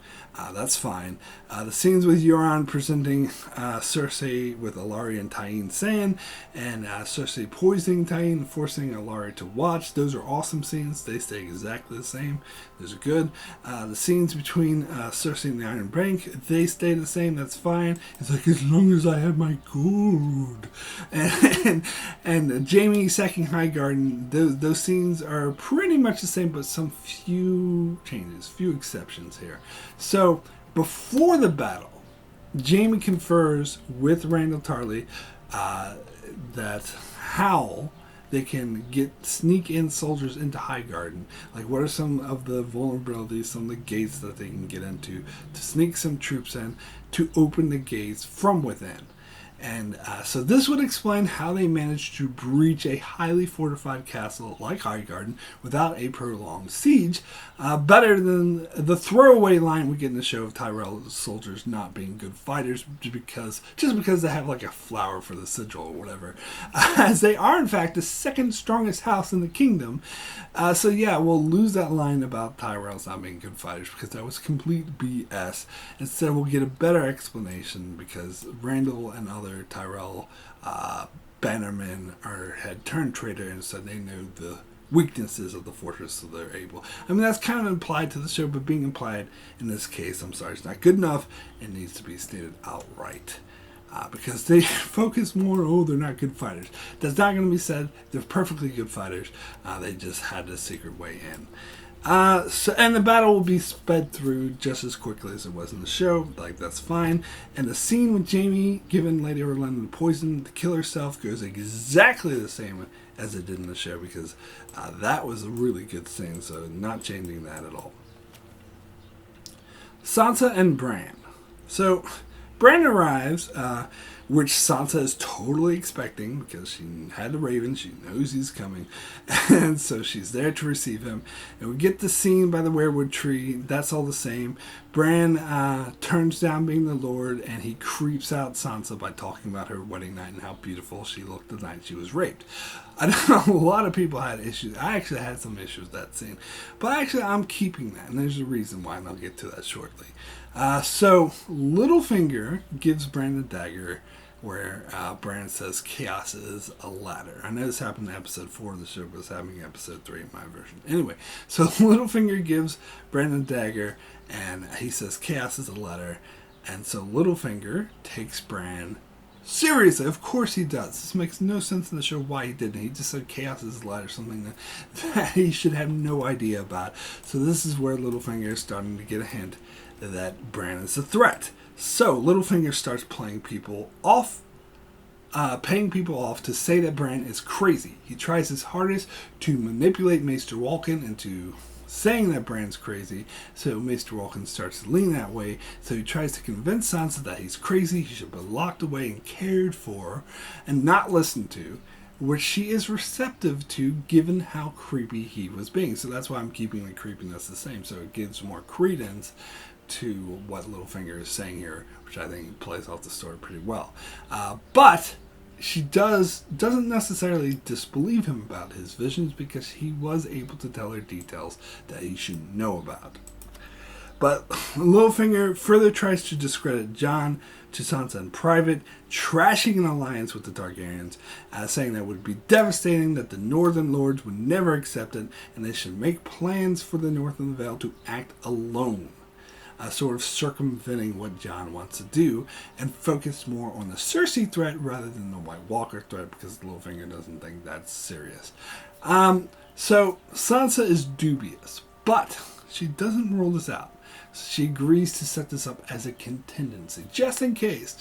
That's fine. The scenes with Euron presenting Cersei with Alaria and Tyene Sand, and Cersei poisoning Tyene and forcing Alaria to watch, those are awesome scenes. They stay exactly the same. Those are good. The scenes between Cersei and the Iron Bank, they stay the same. That's fine. It's like, as long as I have my gold. And Jaime sacking Highgarden, those scenes are pretty much the same, but some few changes, few exceptions here. So, before the battle, Jaime confers with Randall Tarly that how they can sneak in soldiers into Highgarden. Like, what are some of the vulnerabilities, some of the gates that they can get into to sneak some troops in, to open the gates from within. And so this would explain how they managed to breach a highly fortified castle like Highgarden without a prolonged siege, better than the throwaway line we get in the show of Tyrell soldiers not being good fighters just because they have like a flower for the sigil or whatever, as they are in fact the second strongest house in the kingdom. So yeah, we'll lose that line about Tyrells not being good fighters because that was complete BS. Instead, we'll get a better explanation because Randall and other Tyrell bannermen had turned traitor, and so they know the weaknesses of the fortress, so they're able. I mean, that's kind of implied to the show, but being implied in this case, I'm sorry, it's not good enough. It needs to be stated outright. Because they focus more, they're not good fighters. That's not going to be said. They're perfectly good fighters. They just had a secret way in. And the battle will be sped through just as quickly as it was in the show. Like, that's fine. And the scene with Jaime giving Lady Orlando poison to kill herself goes exactly the same as it did in the show, because that was a really good scene, so not changing that at all. Sansa and Bran. So, Bran arrives, which Sansa is totally expecting because she had the Raven. She knows he's coming. And so she's there to receive him. And we get the scene by the weirwood tree. That's all the same. Bran turns down being the Lord, and he creeps out Sansa by talking about her wedding night and how beautiful she looked the night she was raped. I know a lot of people had issues. I actually had some issues with that scene. But actually, I'm keeping that. And there's a reason why, and I'll get to that shortly. So Littlefinger gives Bran the dagger, where Bran says chaos is a ladder. I know this happened in episode 4 of the show, but it's happening in episode 3 in my version. Anyway, so Littlefinger gives Bran the dagger, and he says chaos is a ladder. And so Littlefinger takes Bran seriously. Of course he does. This makes no sense in the show why he didn't. He just said chaos is a ladder, something that he should have no idea about. So this is where Littlefinger is starting to get a hint that Bran is a threat. So Littlefinger starts paying people off to say that Bran is crazy. He tries his hardest to manipulate Maester Walken into saying that Bran's crazy, so Maester Walken starts to lean that way. So he tries to convince Sansa that he's crazy, he should be locked away and cared for, and not listened to, which she is receptive to given how creepy he was being. So that's why I'm keeping the creepiness the same, so it gives more credence to what Littlefinger is saying here, which I think plays off the story pretty well. But she doesn't necessarily disbelieve him about his visions, because he was able to tell her details that he should know about. But Littlefinger further tries to discredit Jon to Sansa in private, trashing an alliance with the Targaryens, saying that it would be devastating, that the Northern Lords would never accept it, and they should make plans for the North of the Vale to act alone. Sort of circumventing what Jon wants to do, and focus more on the Cersei threat rather than the White Walker threat, because Littlefinger doesn't think that's serious. So Sansa is dubious, but she doesn't rule this out. She agrees to set this up as a contingency, just in case.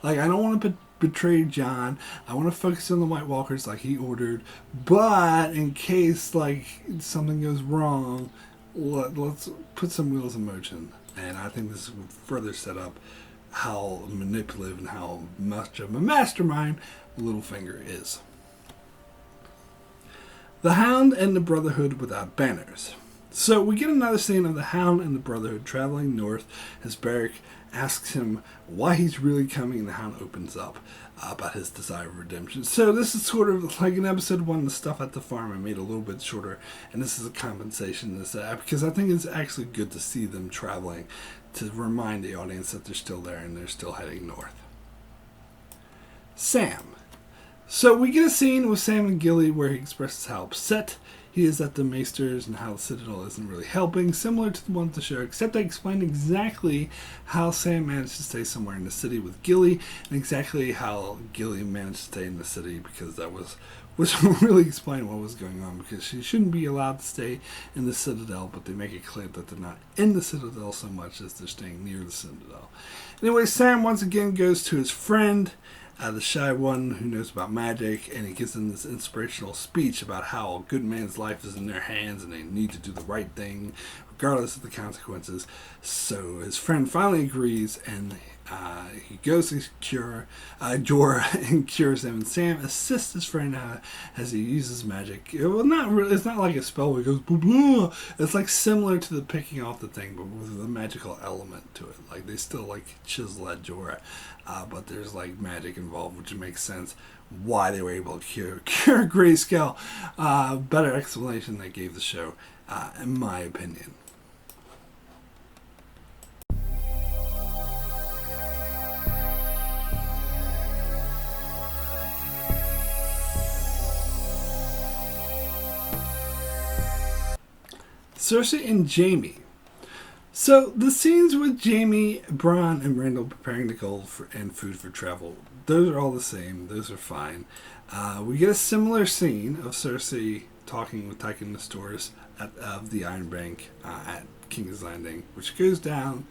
Like, I don't want to betray Jon. I want to focus on the White Walkers like he ordered, but in case like something goes wrong, let's put some wheels in motion. And I think this will further set up how manipulative and how much of a mastermind Littlefinger is. The Hound and the Brotherhood without banners. So we get another scene of the Hound and the Brotherhood traveling north as Beric asks him why he's really coming, and the Hound opens up about his desire of redemption. So this is sort of like in episode 1, the stuff at the farm I made a little bit shorter, and this is a compensation because I think it's actually good to see them traveling to remind the audience that they're still there and they're still heading north. Sam. So we get a scene with Sam and Gilly where he expresses how upset he is at the Maesters and how the Citadel isn't really helping, similar to the one at the show, except I explained exactly how Sam managed to stay somewhere in the city with Gilly, and exactly how Gilly managed to stay in the city, because that was really explain what was going on, because she shouldn't be allowed to stay in the Citadel, but they make it clear that they're not in the Citadel so much as they're staying near the Citadel. Anyway, Sam once again goes to his friend, the shy one who knows about magic, and he gives them this inspirational speech about how a good man's life is in their hands and they need to do the right thing regardless of the consequences. So his friend finally agrees, and he goes to cure Jorah and cures him, and Sam assists his friend as he uses magic. Well, not really, it's not like a spell where it goes blah, blah. It's like similar to the picking off the thing, but with a magical element to it. Like they still like chisel at Jorah, but there's like magic involved, which makes sense why they were able to cure Grayscale. Better explanation they gave the show, in my opinion. Cersei and Jaime. So the scenes with Jaime, Bran, and Randall preparing the gold and food for travel, those are all the same. Those are fine. We get a similar scene of Cersei talking with Tycho Nestorus of the Iron Bank at King's Landing, which goes down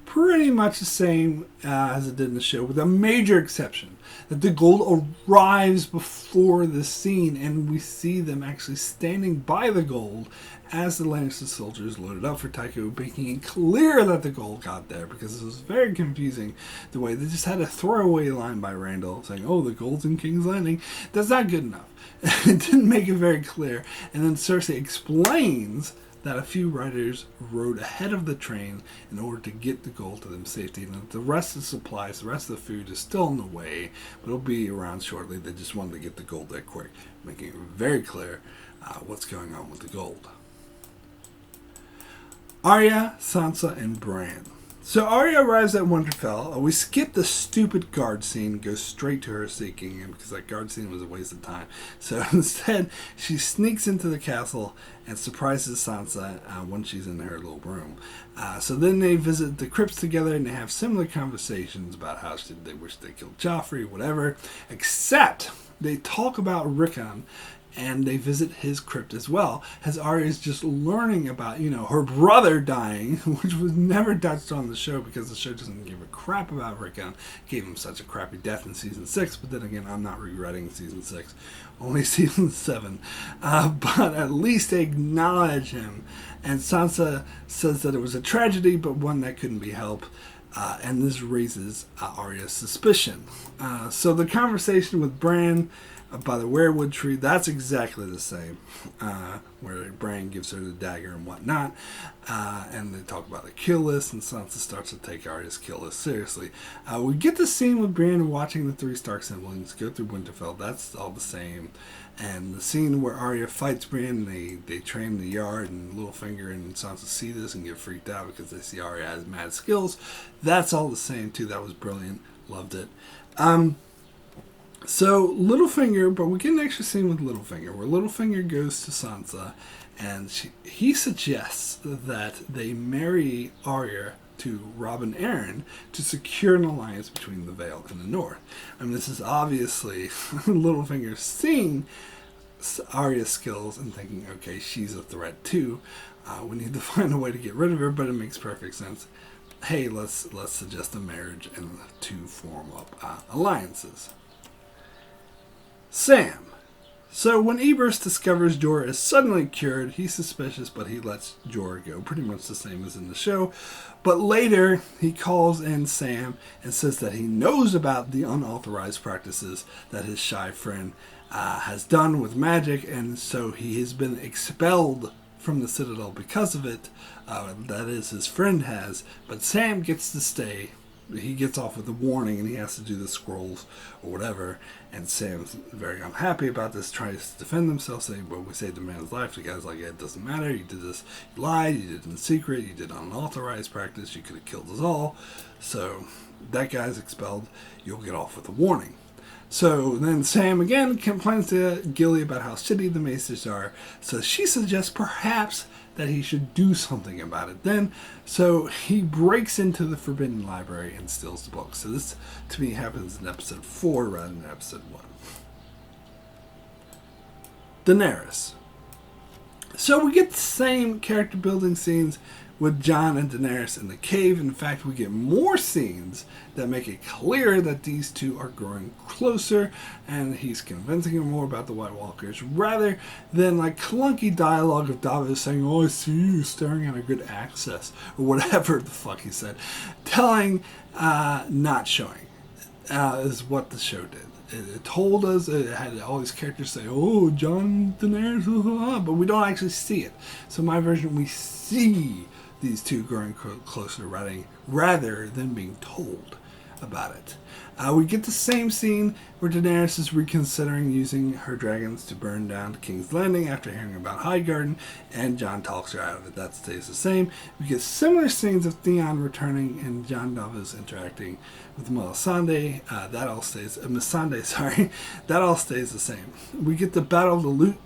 pretty much the same as it did in the show, with a major exception that the gold arrives before the scene, and we see them actually standing by the gold as the Lannister soldiers loaded up for Tycho, making it clear that the gold got there, because it was very confusing the way they just had a throwaway line by Randall saying, "Oh, the gold's in King's Landing." That's not good enough. It didn't make it very clear. And then Cersei explains that a few riders rode ahead of the train in order to get the gold to them safety, and the rest of the supplies, the rest of the food is still on the way, but it'll be around shortly. They just wanted to get the gold there quick, making it very clear what's going on with the gold. Arya, Sansa, and Bran. So Arya arrives at Winterfell. We skip the stupid guard scene, go straight to her seeking him, because that guard scene was a waste of time. So instead, she sneaks into the castle and surprises Sansa when she's in her little room. So then they visit the crypts together, and they have similar conversations about how they wish they killed Joffrey, whatever, except they talk about Rickon, and they visit his crypt as well, as Arya is just learning about, her brother dying, which was never touched on the show because the show doesn't give a crap about Rickon. Gave him such a crappy death in season 6, but then again, I'm not regretting season 6, only season 7. But at least they acknowledge him, and Sansa says that it was a tragedy, but one that couldn't be helped. And this raises Arya's suspicion. So the conversation with Bran by the weirwood tree, that's exactly the same, where Bran gives her the dagger and whatnot, and they talk about the kill list, and Sansa starts to take Arya's kill list seriously. We get the scene with Bran watching the 3 Stark siblings go through Winterfell. That's all the same. And the scene where Arya fights Bran, they train in the yard, and Littlefinger and Sansa see this and get freaked out because they see Arya has mad skills. That's all the same too. That was brilliant. Loved it. So Littlefinger, but we get an extra scene with Littlefinger where Littlefinger goes to Sansa, and he suggests that they marry Arya to Robb and Arryn to secure an alliance between the Vale and the North. And this is obviously Littlefinger seeing Arya's skills and thinking, okay, she's a threat too. We need to find a way to get rid of her, but it makes perfect sense. Hey, let's suggest a marriage and to form up alliances. Sam. So when Eberst discovers Jorah is suddenly cured, he's suspicious, but he lets Jorah go. Pretty much the same as in the show. But later, he calls in Sam and says that he knows about the unauthorized practices that his shy friend has done with magic, and so he has been expelled from the Citadel because of it. That is, his friend has. But Sam gets to stay. He gets off with a warning, and he has to do the scrolls or whatever. And Sam's very unhappy about this, tries to defend himself, saying, well, we saved the man's life. The guy's like, yeah, it doesn't matter. You did this. You lied. You did it in secret. You did unauthorized practice. You could have killed us all. So that guy's expelled. You'll get off with a warning. So then Sam again complains to Gilly about how shitty the Maesters are. So she suggests perhaps that he should do something about it then. So he breaks into the Forbidden Library and steals the book. So this, to me, happens in episode 4 rather than episode 1. Daenerys. So we get the same character building scenes with Jon and Daenerys in the cave. In fact, we get more scenes that make it clear that these two are growing closer, and he's convincing her more about the White Walkers, rather than like clunky dialogue of Davos saying, oh, I see you staring at a good access, or whatever the fuck he said. Telling, not showing, is what the show did. It told us, it had all these characters say, oh, Jon, Daenerys, blah, blah, blah, but we don't actually see it. So my version, we see these two growing closer rather than being told about it. We get the same scene where Daenerys is reconsidering using her dragons to burn down King's Landing after hearing about Highgarden, and Jon talks her out of it. That stays the same. We get similar scenes of Theon returning and Jon Davos interacting with Melisandre. That all stays the same. We get the Battle of the Loot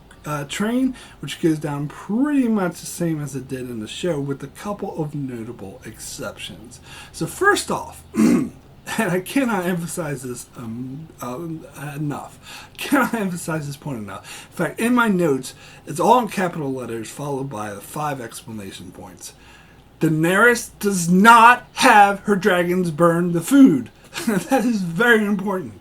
train, which goes down pretty much the same as it did in the show, with a couple of notable exceptions. So first off, And I cannot emphasize this enough. Cannot emphasize this point enough. In fact, in my notes, it's all in capital letters followed by the 5 exclamation points. Daenerys does not have her dragons burn the food. That is very important.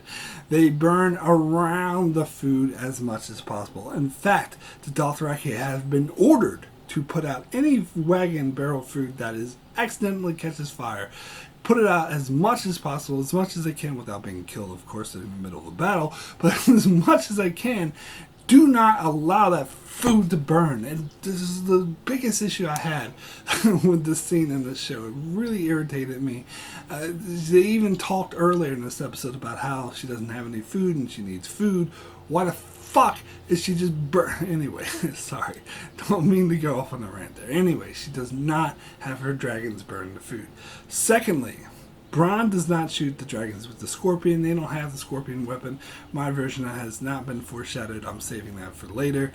They burn around the food as much as possible. In fact, the Dothraki have been ordered to put out any wagon barrel food that is accidentally catches fire. Put it out as much as possible, as much as they can without being killed, of course, in the middle of a battle, but as much as they can. Do not allow that food to burn. And this is the biggest issue I had with this scene in this show. It really irritated me. They even talked earlier in this episode about how she doesn't have any food and she needs food. Why the fuck is she just burn? Anyway, sorry. Don't mean to go off on a rant there. Anyway, she does not have her dragons burn the food. Secondly, Bran does not shoot the dragons with the scorpion. They don't have the scorpion weapon. My version has not been foreshadowed. I'm saving that for later.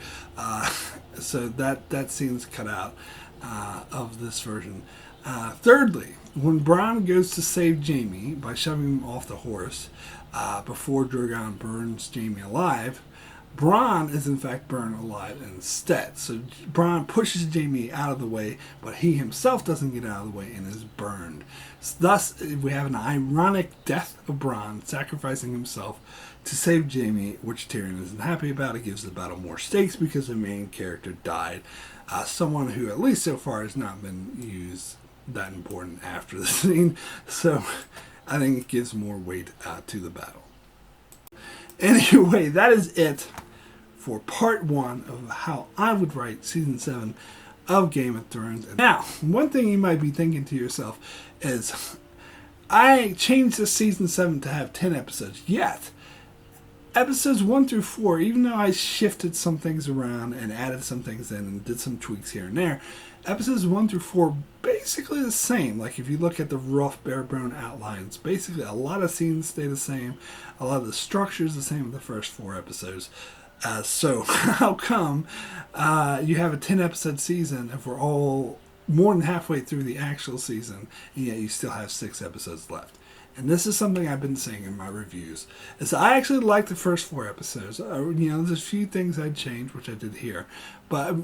So that scene's cut out of this version. Thirdly, when Bran goes to save Jaime by shoving him off the horse before Drogon burns Jaime alive, Bran is in fact burned alive instead. So Bran pushes Jaime out of the way, but he himself doesn't get out of the way and is burned. Thus, we have an ironic death of Bran sacrificing himself to save Jaime, which Tyrion isn't happy about. It gives the battle more stakes because the main character died. Someone who, at least so far, has not been used that important after the scene. So I think it gives more weight to the battle. Anyway, that is it for part 1 of how I would write season 7 of Game of Thrones. Now, one thing you might be thinking to yourself is, I changed this season 7 to have 10 episodes, yet episodes 1 through 4, even though I shifted some things around and added some things in and did some tweaks here and there, episodes 1 through 4 basically the same. Like if you look at the rough bare bone outlines, basically a lot of scenes stay the same, a lot of the structure is the same in the first 4 episodes. So how come you have a 10 episode season if we're all more than halfway through the actual season and yet you still have 6 episodes left? And this is something I've been saying in my reviews, is I actually like the first 4 episodes. There's a few things I'd change, which I did here, but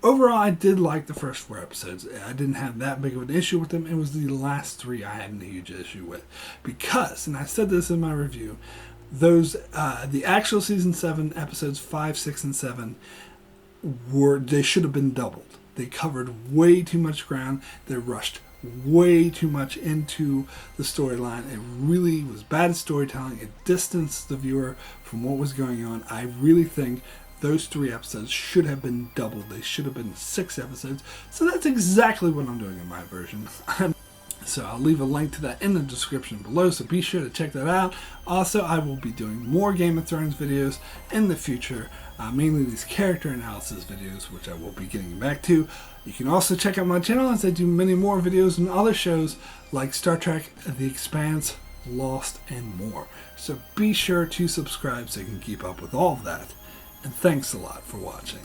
overall I did like the first 4 episodes. I didn't have that big of an issue with them. It was the last 3 I had a huge issue with, because, and I said this in my review, those the actual season 7 episodes 5, 6, and 7 they should have been doubled. They covered way too much ground. They rushed way too much into the storyline. It really was bad storytelling. It distanced the viewer from what was going on. I really think those 3 episodes should have been doubled. They should have been 6 episodes. So that's exactly what I'm doing in my version. So I'll leave a link to that in the description below, so be sure to check that out. Also, I will be doing more Game of Thrones videos in the future, mainly these character analysis videos, which I will be getting back to. You can also check out my channel as I do many more videos on other shows like Star Trek, The Expanse, Lost, and more. So be sure to subscribe so you can keep up with all of that. And thanks a lot for watching.